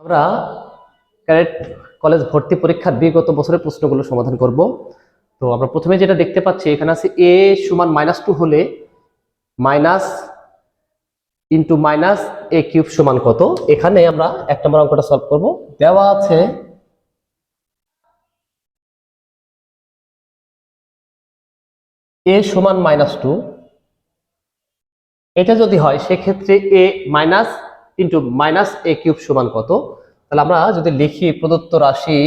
আমরা cadet college ভর্তি পরীক্ষার বিগত বছরের প্রশ্নগুলো সমাধান করব। তো আমরা প্রথমে যেটা দেখতে পাচ্ছি এখানে আছে a সমান -2 হলে minus into minus a cube সমান কত। এখানে আমরা 1 নম্বর অঙ্কটা সলভ করব। দেওয়া আছে a সমান -2, এটা যদি হয় সেক্ষেত্রে a minus into minus a cube সমান কত। তাহলে আমরা যদি লিখি প্রদত্ত রাশি,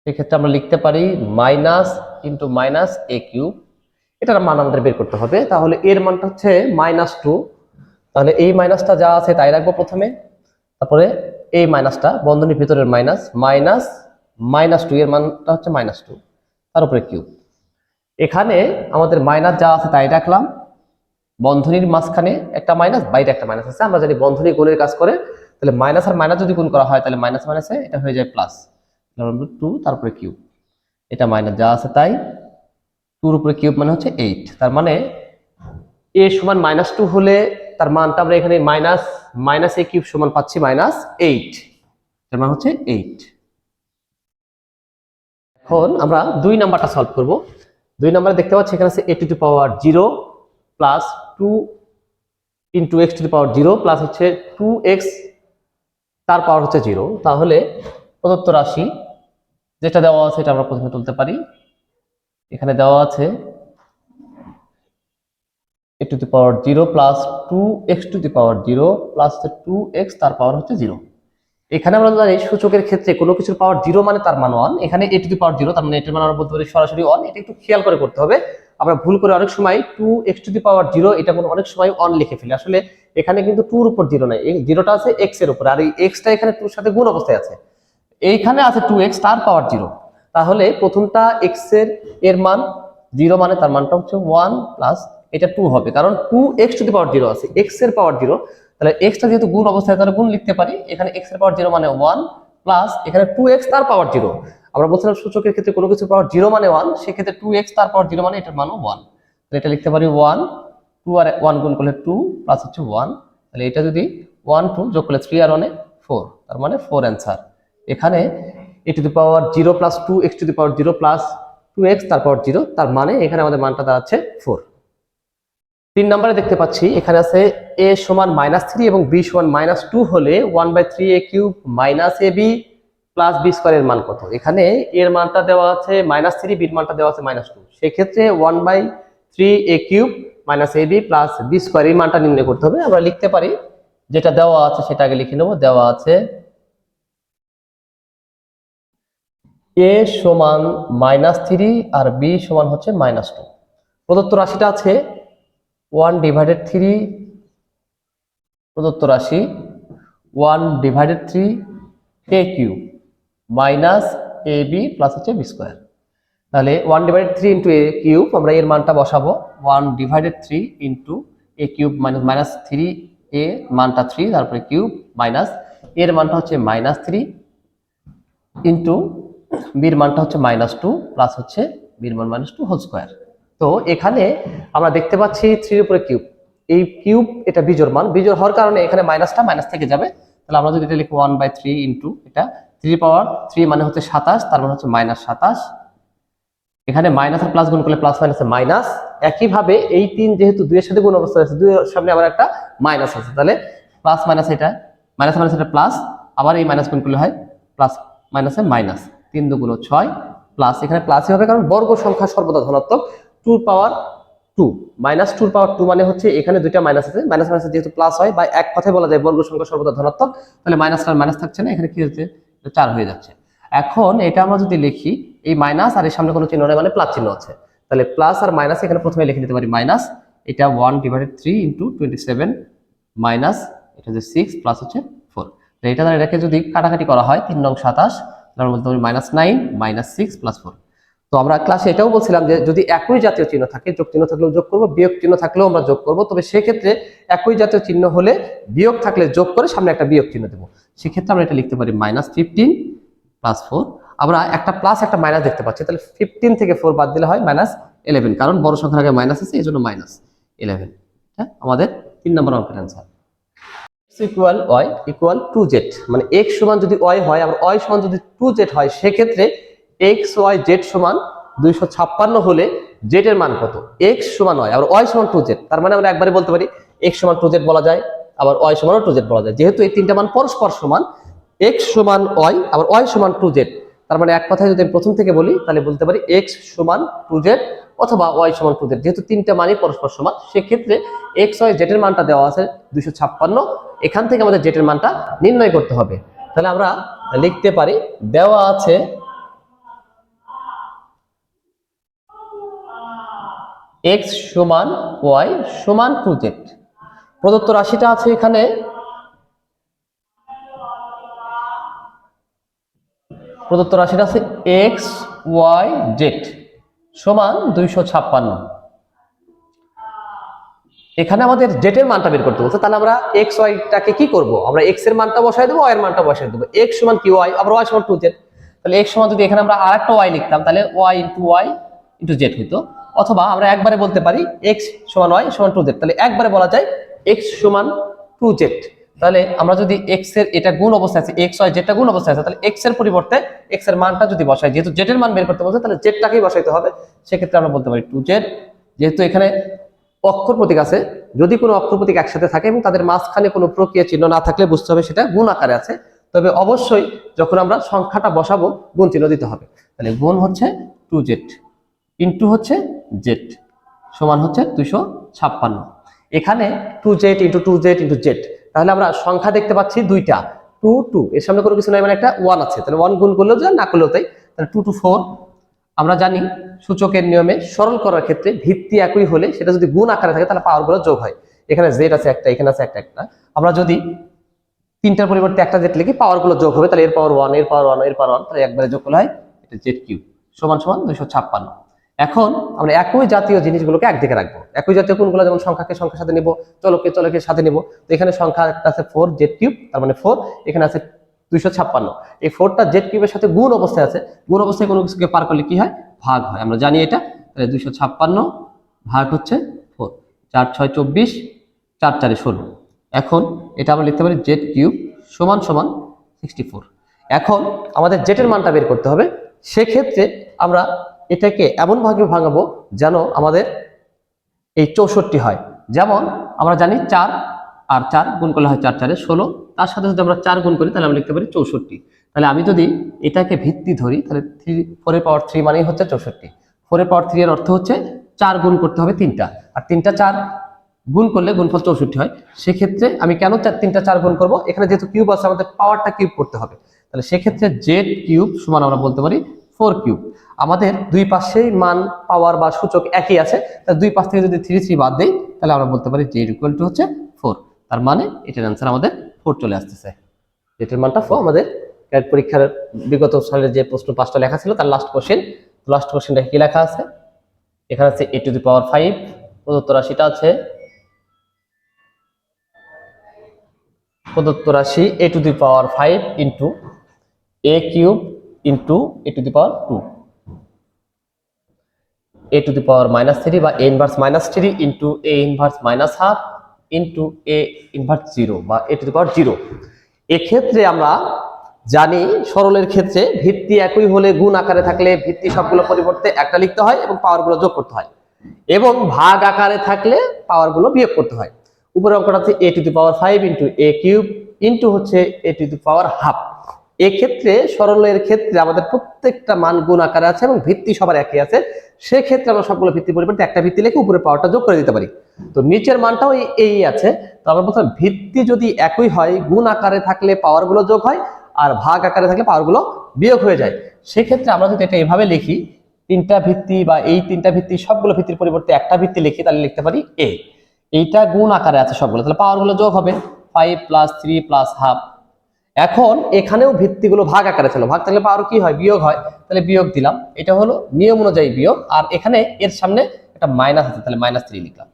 সেক্ষেত্রে আমরা লিখতে পারি minus into minus a cube. এটার মান আমাদের বের করতে হবে। তাহলে এর মানটা হচ্ছে -2, তাহলে এই মাইনাসটা যা আছে তাই রাখবো প্রথমে, তারপরে এই মাইনাসটা বন্ধনীর ভিতরের মাইনাস মাইনাস -2 এর মানটা হচ্ছে -2, তার উপরে কিউব। এখানে আমাদের মাইনাস যা আছে তাই রাখলাম, বন্ধনীর মাঝখানে একটা মাইনাস, বাইরে একটা মাইনাস আছে। আমরা জানি বন্ধনী গুণের কাজ করে, তাহলে মাইনাস আর মাইনাস যদি গুণ করা হয় তাহলে মাইনাস মাইনাসে এটা হয়ে যায় প্লাস, 2 তারপরে কিউব। এটা মাইনাস যা আছে তাই, 2 উপরে কিউব মানে হচ্ছে 8। তার মানে a সমান -2 হলে তার মানটা আমরা এখানে মাইনাস a কিউব সমান পাচ্ছি -8, তার মানে হচ্ছে 8। এখন আমরা 2 নাম্বারটা সলভ করব। 2 নাম্বারে দেখতে পাচ্ছি এখানে আছে a to the power 0 plus 2 into x two the power 0 plus হচ্ছে 2x তার পাওয়ার হচ্ছে 0। তাহলে প্রদত্ত রাশি যেটা দেওয়া আছে এটা আমরা প্রথমে তুলতে পারি। এখানে দেওয়া আছে a to the power 0 plus 2x two the power 0 plus 2x তার পাওয়ার হচ্ছে 0। এখানে আমরা জানি সূচকের ক্ষেত্রে কোনো কিছুর পাওয়ার 0 মানে তার মান 1। এখানে a টু দি পাওয়ার 0, তার মানে এটার মান আমরা বলতে পারি সরাসরি 1। এটা একটু খেয়াল করে করতে হবে। আমরা ভুল করে অনেক সময় 2x টু দি পাওয়ার 0 এটা কোনো অনেক সময় 1 লিখে ফেলি। আসলে এখানে কিন্তু 2 এর উপর 0 নাই, এই 0টা আছে x এর উপর, আর এই x টা এখানে 2 এর সাথে গুণ অবস্থায় আছে। এইখানে আছে 2x তার পাওয়ার 0। তাহলে প্রথমটা x এর মান 0 মানে তার মানটা হচ্ছে 1 প্লাস এটা 2 হবে, কারণ 2x টু দি পাওয়ার 0 আছে, x এর পাওয়ার 0। তাহলে x টা যেহেতু গুণ অবস্থায় তাহলে গুণ লিখতে পারি। এখানে x এর পাওয়ার 0 মানে 1 প্লাস এখানে 2x তার পাওয়ার 0। আমরা বলছিলাম সূচকের ক্ষেত্রে কোনো কিছু পাওয়ার 0 মানে 1, সেক্ষেত্রে 2x তার পাওয়ার 0 মানে এটার মানও 1। তাহলে এটা লিখতে পারি 1, 2 আর 1 গুণ করলে 2 প্লাস হচ্ছে 1। তাহলে এটা যদি 1 2 যোগ করলে 3 আর 1 4, তার মানে 4 অ্যান্সার। এখানে a to the power 0 plus 2x two the power 0 plus 2x তার পাওয়ার 0, তার মানে এখানে আমাদের মানটা দাঁড়াচ্ছে 4। 3 নম্বরে দেখতে পাচ্ছি এখানে আছে a সমান -3 এবং b সমান -2 হলে 1/3a cube minus ab plus b square এর মান কত। এখানে এর মানটা দেওয়া আছে -3, b এর মানটা দেওয়া আছে -2। সেই ক্ষেত্রে 1/3a cube minus ab plus b square এর মানটা নির্ণয় করতে হবে। আমরা লিখতে পারি, যেটা দেওয়া আছে সেটা আগে লিখে নেব। দেওয়া আছে a সমান -3 আর b সমান হচ্ছে -2। প্রদত্ত রাশিটা আছে 1/3, প্রদত্ত রাশি 1/3 a cube minus ab plus হচ্ছে b স্কয়ার। তাহলে 1/3 ইন্টু a কিউব, আমরা এর মানটা বসাবো 1/3 into a cube minus 3a মানটা 3, তারপরে কিউব মাইনাস এর মানটা হচ্ছে -3 ইন্টু বির মানটা হচ্ছে -2 প্লাস হচ্ছে বির মান -2 হোল স্কয়ার। তো এখানে আমরা দেখতে পাচ্ছি 3 এর উপরে কিউব, এই কিউব এটা বিজোড় মান, বিজোড় হওয়ার কারণে এখানে মাইনাসটা মাইনাস থেকে যাবে। তাহলে আমরা যদি এটা লিখি 1/3 ইন্টু এটা 3 পাওয়ার 3 মানে হচ্ছে 27, তার মানে হচ্ছে -27। এখানে মাইনাস আর প্লাস গুণ করলে প্লাস মাইনাসে মাইনাস। একইভাবে এই 3 যেহেতু 2 এর সাথে গুণ অবস্থায় আছে, 2 এর সামনে আবার একটা মাইনাস আছে, তাহলে প্লাস মাইনাস এটা মাইনাস মাইনাস এটা প্লাস, আবার এই মাইনাস গুণ করলে হয় প্লাস মাইনাসে মাইনাস, 3 2 গুণ 6 প্লাস, এখানে প্লাসই হবে কারণ বর্গ সংখ্যা সর্বদা ধনাত্মক। 2 পাওয়ার 2 -2 পাওয়ার 2 মানে হচ্ছে এখানে দুইটা মাইনাস আছে, মাইনাস মাইনাস যেহেতু প্লাস হয় বা এক কথায় বলা যায় বর্গ সংখ্যা সর্বদা ধনাত্মক, তাহলে মাইনাস আর মাইনাস থাকছে না, এখানে কি হচ্ছে 4 হয়ে যাচ্ছে। এখন এটা আমরা যদি লিখি, এই মাইনাস আর এর সামনে কোনো চিহ্ন নেই মানে প্লাস চিহ্ন আছে, তাহলে প্লাস আর মাইনাস এখানে প্রথমে লিখে নিতে পারি মাইনাস, এটা 1/3 ইন্টু 27 মাইনাস এটা যে 6 প্লাস হচ্ছে 4। তো এটা দ্বারা এটাকে যদি কাটাকাটি করা হয় 3 নং 27, তার মধ্যে -9 -6 প্লাস 4। তো আমরা ক্লাসে এটাও বলছিলাম যে যদি একই জাতীয় চিহ্ন থাকে, যোগ চিহ্ন থাকলেও যোগ করব, বিয়োগ চিহ্ন থাকলেও আমরা যোগ করব, তবে সেক্ষেত্রে একই জাতীয় চিহ্ন হলে বিয়োগ থাকলে যোগ করে সামনে একটা বিয়োগ চিহ্ন দেবো। সেক্ষেত্রে আমরা এটা লিখতে পারি -15 প্লাস 4। আমরা একটা প্লাস একটা মাইনাস দেখতে পাচ্ছি, তাহলে 15 থেকে 4 বাদ দিলে হয় -11, কারণ বড় সংখ্যার আগে মাইনাস আছে এই জন্য -11। হ্যাঁ, আমাদের 3 নম্বর অঙ্কের answer. Equal Y equal 2z, মানে x সমান যদি y হয় আবার y সমান যদি 2z হয়, সেক্ষেত্রে x y z সমান 256 হলে z এর মান কত? x সমান y আবার y সমান 2z, তার মানে আমরা একবারে বলতে পারি x সমান 2z বলা যায়, আবার y সমান 2z বলা যায়। যেহেতু এই তিনটা মান পরস্পর সমান, x সমান y আবার y সমান 2z, তার মানে এক কথায় যদি আমি প্রথম থেকে বলি তাহলে বলতে পারি x সমান 2z অথবা y সমান 2z। যেহেতু তিনটা মানই পরস্পর সমান, সেক্ষেত্রে x y z এর মানটা দেওয়া আছে 256, এখান থেকে আমাদের z এর মানটা নির্ণয় করতে হবে। তাহলে আমরা লিখতে পারি দেওয়া আছে x সমান y সমান 2z, প্রদত্ত রাশিটা আছে এখানে প্রদত্ত রাশিটা আছে x y z সমান 256। এখানে আমাদের z এর মানটা বের করতে বলছে, তাহলে আমরা x y টাকে কি করব? আমরা x এর মানটা বসাই দেব, y এর মানটা বসাই দেব। x সমান কি y, আবার y সমান 2z, তাহলে x সমান যদি এখানে আমরা আরেকটা y লিখতাম তাহলে y into z হইতো, অথবা আমরা একবারে বলতে পারি x সমান y সমান 2z, তাহলে একবারে বলা যায় x সমান 2z। তাহলে আমরা যদি x এর এটা গুণ অবস্থায় আছে, x y যেটা গুণ অবস্থায় আছে, তাহলে x এর পরিবর্তে x এর মানটা যদি বসাই, যেহেতু z এর মান বের করতে বলছে তাহলে z টাকেই বসাইতে হবে, সেক্ষেত্রে আমরা বলতে পারি 2z। যেহেতু এখানে অক্ষর প্রতীক আছে, যদি কোনো অক্ষর প্রতীক একসাথে থাকে এবং তাদের মাঝখানে কোনো প্রক্রিয়া চিহ্ন না থাকলে বুঝতে হবে সেটা গুণ আকারে আছে, তবে অবশ্যই যখন আমরা সংখ্যাটা বসাবো গুণ চিহ্ন দিতে হবে। তাহলে গুণ হচ্ছে 2z ইন্টু হচ্ছে z সমান হচ্ছে 256। এখানে 2z into 2z into z, তাহলে আমরা সংখ্যা দেখতে পাচ্ছি দুইটা, 2 2, এর সামনে কোনো কিছু নাই মানে একটা 1 আছে, তাহলে 1 গুণ করলেও যা না করলেও তাই, তাহলে 2 to 4। আমরা জানি সূচকের নিয়মে সরল করার ক্ষেত্রে ভিত্তি একই হলে সেটা যদি গুণ আকারে থাকে তাহলে পাওয়ারগুলো যোগ হয়। এখানে z আছে একটা, এখানে আছে একটা একটা, আমরা যদি তিনটার পরিবর্তে একটা z লিখি পাওয়ারগুলো যোগ হবে, তাহলে এর পাওয়ার 1 এর পাওয়ার 1 এর পাওয়ার 1, তাহলে একবারে যোগ করলে হয় এটা z কিউব সমান সমান 256। এখন আমরা একই জাতীয় জিনিসগুলোকে একদিকে রাখবো, একই জাতীয় কোনগুলো, যেমন সংখ্যাকে সংখ্যার সাথে নিব, চলকে সাথে নিব। তো এখানে সংখ্যা একটা আছে 4 z কিউব, তার মানে 4, এখানে আছে 256, এই 4টা z কিউবের সাথে গুণ অবস্থায় আছে, গুণ অবস্থায় কোনো কিছুকে পার করলে কি হয়? ভাগ হয়, আমরা জানি এটা। তাহলে 256 ভাগ হচ্ছে 4, 4 6 24, 4 4 16। এখন এটা আমরা লিখতে পারি z কিউব সমান সমান 64। এখন আমাদের z এর মানটা বের করতে হবে, সেক্ষেত্রে আমরা এটাকে এমন ভাবে ভাঙাবো যেন আমাদের এই 64 হয়। যেমন আমরা জানি 4 আর 4 গুণ করলে হয় 4 4 16, তার সাথে যদি আমরা 4 গুণ করি তাহলে আমরা লিখতে পারি 64। তাহলে আমি যদি এটাকে ভিত্তি ধরি তাহলে 4 এর পাওয়ার 3 মানেই হচ্ছে 64। 4 এর পাওয়ার 3 এর অর্থ হচ্ছে 4 গুণ করতে হবে 3টা, আর 3টা 4 গুণ করলে গুণফল 64 হয়। সেক্ষেত্রে আমি কেন 3টা 4 গুণ করব? এখানে যেহেতু কিউব আছে আমাদের পাওয়ারটা কিউব করতে হবে, তাহলে সেক্ষেত্রে z কিউব সমান আমরা বলতে পারি 4 কিউব। আমাদের দুই পাশেই মান পাওয়ার বা সূচক একই আছে, তাহলে দুই পাশ থেকে যদি 3 3 বাদ দেই তাহলে আমরা বলতে পারি z ইকুয়াল টু হচ্ছে 4। তার মানে এটার आंसर আমাদের 4 চলে আসতেছে। এটার মানটা 4 আমাদের ক্যাট পরীক্ষার বিগত সালের যে প্রশ্ন 5টা লেখা ছিল তার লাস্ট কোশ্চেনটা কি লেখা আছে? এখানে আছে a টু দি পাওয়ার 5, প্রদত্ত রাশিটা আছে a to the power 5 into a cube into a to the power 2, a to the power -3 বা a inverse -3 into a inverse -half into a inverse 0 বা a টু দি পাওয়ার 0। এক্ষেত্রে আমরা জানি সরলের ক্ষেত্রে ভিত্তি একই হলে গুণ আকারে থাকলে ভিত্তি সবগুলো পরিবর্তে একটা লিখতে হয় এবং পাওয়ারগুলো যোগ করতে হয়, এবং ভাগ আকারে থাকলে পাওয়ারগুলো বিয়োগ করতে হয়। উপরের অঙ্কটা হচ্ছে a to the power 5 into a cube into হচ্ছে a to the power half. এক্ষেত্রে সরলের ক্ষেত্রে আমাদের প্রত্যেকটা মান গুণ আকারে আছে এবং ভিত্তি সবার একই আছে, সেক্ষেত্রে আমরা সবগুলো ভিত্তি পরিবর্তে একটা ভিত্তি লিখে উপরে পাওয়ারটা যোগ করে দিতে পারি। তো নিচের মানটাও এই আছে, তো আমরা বলতে ভিত্তি যদি একই হয় গুণ আকারে থাকলে পাওয়ারগুলো যোগ হয় আর ভাগ আকারে থাকলে পাওয়ারগুলো বিয়োগ হয়ে যায়। সেক্ষেত্রে আমরা যদি এটা এভাবে লিখি, তিনটা ভিত্তি বা এই তিনটা ভিত্তি সবগুলো ভিত্তির পরিবর্তে একটা ভিত্তি লিখি, তাহলে লিখতে পারি a, এইটা গুণ আকারে আছে সবগুলো, তাহলে পাওয়ারগুলো যোগ হবে 5 + 3 + হাফ। এখন এখানেও ভিত্তিগুলো ভাগ আকারে ছিল, ভাগ থাকলে পাওয়ার কি হয়? বিয়োগ হয়, তাহলে বিয়োগ দিলাম, এটা হলো নিয়ম অনুযায়ী বিয়োগ, আর এখানে এর সামনে একটা মাইনাস আছে তাহলে -3 লিখলাম।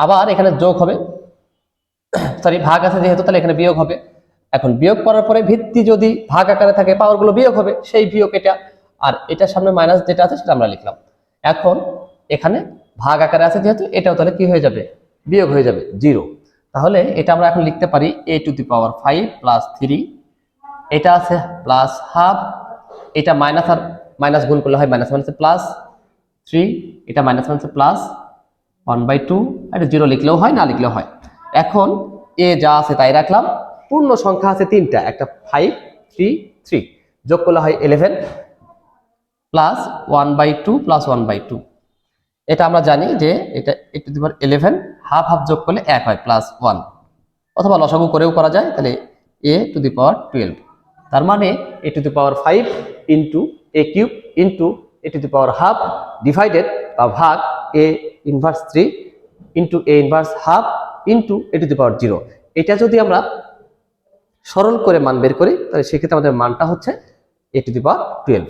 আবার এখানে যোগ হবে, সরি ভাগ আছে যেহেতু তাহলে এখানে বিয়োগ হবে। এখন বিয়োগ করার পরে ভিত্তি যদি ভাগ আকারে থাকে পাওয়ারগুলো বিয়োগ হবে, সেই বিয়োগ এটা, আর এটার সামনে মাইনাস যেটা আছে সেটা আমরা লিখলাম। এখন এখানে ভাগ আকারে আছে যেহেতু এটাও তাহলে কি হয়ে যাবে? বিয়োগ হয়ে যাবে 0। তাহলে এটা আমরা এখন লিখতে পারি a to the power 5 plus 3, এটা আছে প্লাস হাফ, এটা মাইনাস আর মাইনাস গুণ করলে হয় মাইনাস মাইনাসে প্লাস 3, এটা মাইনাস মাইনাসে প্লাস 1/2, এটা 0 লিখলেও হয় না লিখলেও হয়। এখন এ যা আছে তাই রাখলাম, পূর্ণ সংখ্যা আছে তিনটা, একটা 5 3 3, যোগ করলে হয় 11 প্লাস 1/2 প্লাস 1/2। এটা আমরা জানি যে এটা a to the power 11 half half যোগ করলে 1 হয় প্লাস 1, অথবা লসাগু করেও করা যায়, তাহলে a টু দি পাওয়ার 12। তার মানে a to the power 5 into a cube into a to the power half divided বা ভাগ a inverse 3 into a inverse half into a to the power 0। এটা যদি আমরা সরল করে মান বের করি তাহলে সেক্ষেত্রে আমাদের মানটা হচ্ছে a টু দি পাওয়ার 12।